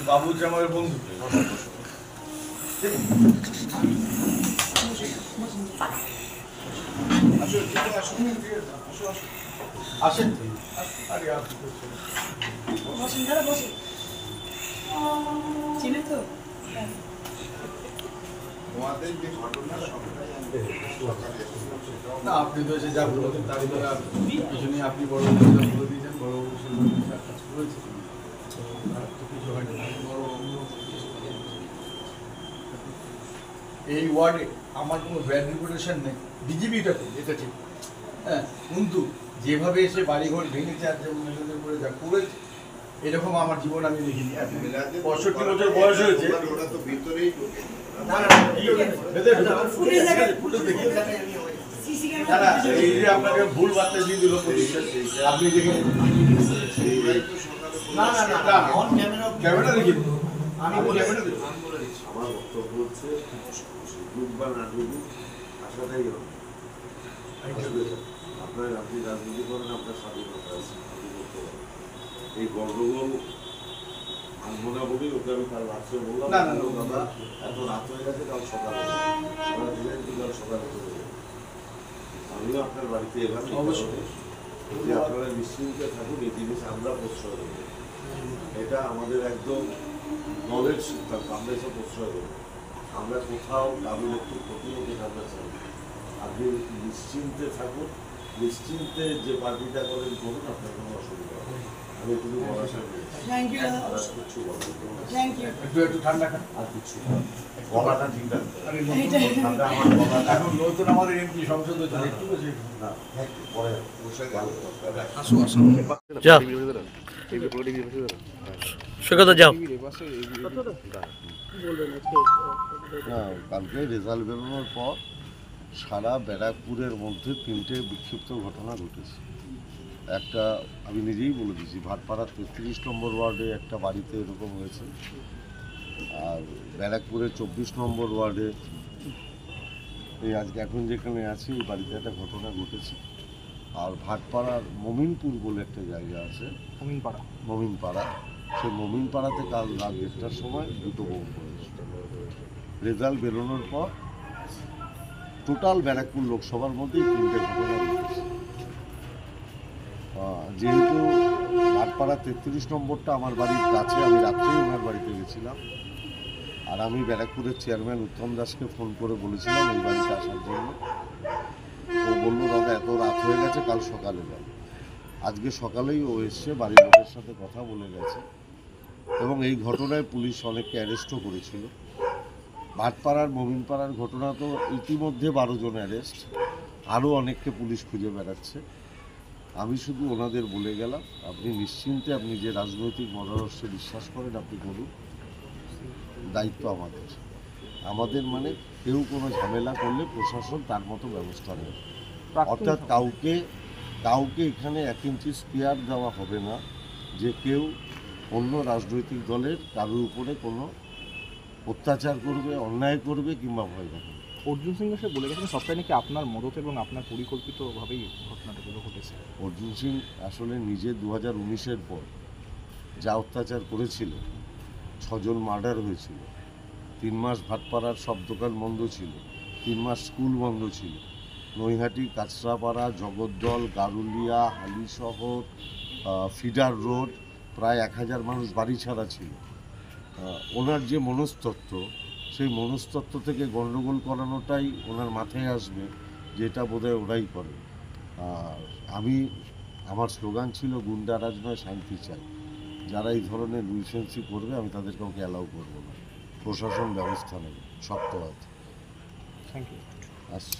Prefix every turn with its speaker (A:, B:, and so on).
A: বাবু যে আমার বন্ধু আসেন না আপনি তো এসে যা বলছেন তারই কিছু নেই। আপনি বড় বলে দিয়েছেন, বড় কাজ করেছে, কিছু হয়নি। এই ওয়ার্ডে আমার কোনো ব্যাড রিপুটেশন নেই, বিজেপিটা এটা ঠিক, হ্যাঁ, কিন্তু যেভাবে এসে বাড়িঘর ভেঙেছে আর যেমন মেয়েদের করে যা করেছে এরকম আমার জীবন আমি দেখিনি। 65 বছর বয়স হয়েছে, আপনাকে ভুল বার্তা দিয়ে দিল আপনি দেখে ক্যামেরা দেখি আমি ক্যামেরা দেবো।
B: আমার বক্তব্য হচ্ছে ডুববা না ডুবি আসাটাই হবে। আপনি রাজনীতি করেন, আপনার স্বাধীনতা আছে, আপনি করতে পারেন। এই গন্ডগোল আনবো না বলি ওকে আমি কাল রাত্রে বললাম, দাদা এত রাত হয়ে গেছে, কাল সকালে কাল সকালে চলে যাবে। আমিও আপনার বাড়িতে এলাম যে আপনারা নিশ্চিন্তে থাকুন, এই জিনিস আমরা প্রশ্রয় দেবো। এটা আমাদের একদম দলের সিদ্ধান্ত, আমরা এসব প্রশ্রয় দেবো। আমরা কোথাও কারোর একটু ক্ষতি হতে আমরা চাই। আপনি নিশ্চিন্তে থাকুন, নিশ্চিন্তে যে পার্টিটা করেন করুন, আপনার কোনো অসুবিধা হবে। আমি একটু ভরসা কিছু একটু ঠান্ডা খান আর কিছু গলাটা ঠিক রাখতে ঠান্ডা। আমার গলাটা এখন নতুন আমাদের এমপি সংসদ একটু না পরে
C: যাও।
B: কালকে রেজাল্ট বেরোনোর পর সারা ব্যারাকপুরের মধ্যে 3টে বিক্ষিপ্ত ঘটনা ঘটেছে। একটা আমি নিজেই বলে দিচ্ছি, ভাটপাড়ার 33 নম্বর ওয়ার্ডে একটা বাড়িতে এরকম হয়েছে, আর ব্যারাকপুরের 24 নম্বর ওয়ার্ডে এই আজকে এখন যেখানে আছি এই বাড়িতে একটা ঘটনা ঘটেছে। আর ভাটপাড়ার মমিনপুর বলে একটা জায়গা আছে, মমিনপাড়া, সেই মমিনপাড়াতে কাল রাত 1টার সময় 2টো বোম পড়েছে। রেজাল্ট বেরোনোর পর টোটাল ব্যারাকপুর লোকসভার মধ্যে 3টে ঘটনা ঘটেছে। যেহেতু ভাটপাড়া 33 নম্বরটা আমার বাড়ির কাছে, আমি রাত্রেই ওনার বাড়িতে গেছিলাম, আর আমি ব্যারাকপুরের চেয়ারম্যান উত্তম দাসকে ফোন করে বলেছিলাম এই বাড়িতে আসার জন্য। ও বললো দাদা এত রাত হয়ে গেছে, কাল সকালে যাবে। আজকে সকালেই ও এসছে, বাড়ির লোকের সাথে কথা বলে গেছে, এবং এই ঘটনায় পুলিশ অনেককে অ্যারেস্টও করেছিল। ভাটপাড়ার মমিনপাড়ার ঘটনা তো ইতিমধ্যে 12 জন অ্যারেস্ট, আরও অনেককে পুলিশ খুঁজে বেড়াচ্ছে। আমি শুধু ওনাদের বলে গেলাম আপনি নিশ্চিন্তে, আপনি যে রাজনৈতিক মতাদর্শে বিশ্বাস করেন আপনি করুন, দায়িত্ব আমাদের মানে কেউ কোনো ঝামেলা করলে প্রশাসন তার মতো ব্যবস্থা নেবে। অর্থাৎ কাউকে এখানে 1 ইঞ্চি স্পেয়ার দেওয়া হবে না যে কেউ অন্য রাজনৈতিক দলের কারোর উপরে কোনো অত্যাচার করবে, অন্যায় করবে কিংবা ভয় দেখাবে।
D: অর্জুন সিং এসে বলে গেছেন সবটাই নাকি আপনার মদত এবং আপনার পরিকল্পিতভাবেই ঘটনাটাগুলো ঘটেছে।
B: অর্জুন সিং আসলে নিজে 2019-এর পর যা অত্যাচার করেছিল, 6 জন মার্ডার হয়েছিল, 3 মাস ভাটপাড়ার সব দোকান বন্ধ ছিল, 3 মাস স্কুল বন্ধ ছিল, নৈহাটি, কাঁচরাপাড়া, জগদ্দল, গারুলিয়া, হালিশহর, ফিডার রোড প্রায় 1000 মানুষ বাড়ি ছাড়া ছিল। ওনার যে মনস্তত্ত্ব, সেই মনস্তত্ত্ব থেকে গণ্ডগোল করানোটাই ওনার মাথায় আসবে, যেটা বোধহয় ওরাই করে। আমার স্লোগান ছিল গুন্ডারাজ নয়, শান্তি চাই। যারা এই ধরনের নিউসেন্সি করবে আমি তাদের কাউকে অ্যালাউ করবো না, প্রশাসন ব্যবস্থা নেবে শক্ত হাতে।
D: Thank you.
B: আসছি।